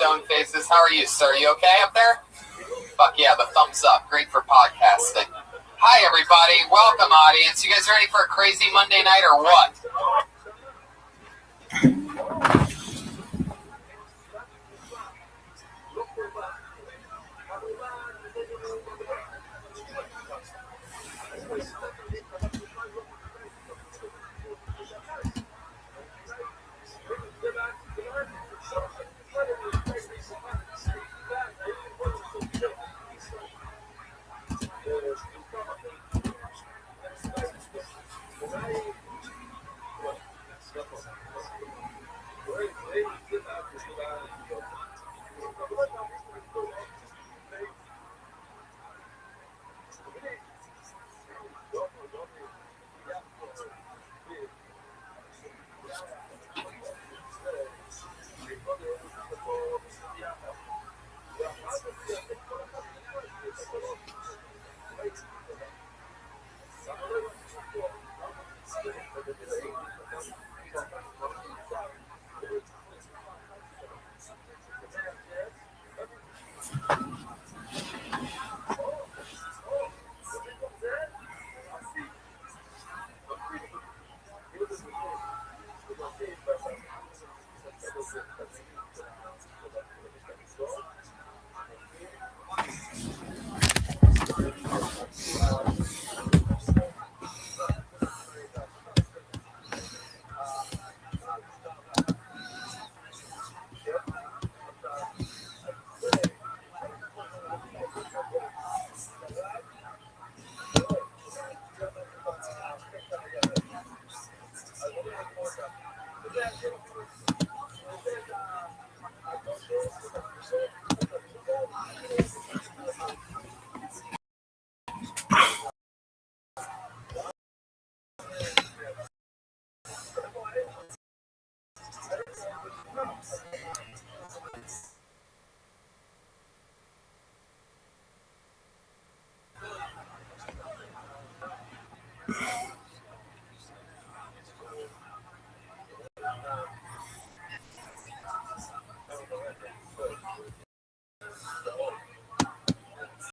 stone faces. How are you, sir? You okay up there? Fuck yeah, the thumbs up. Great for podcasting. Hi, everybody. Welcome, audience. You guys ready for a crazy Monday night or what?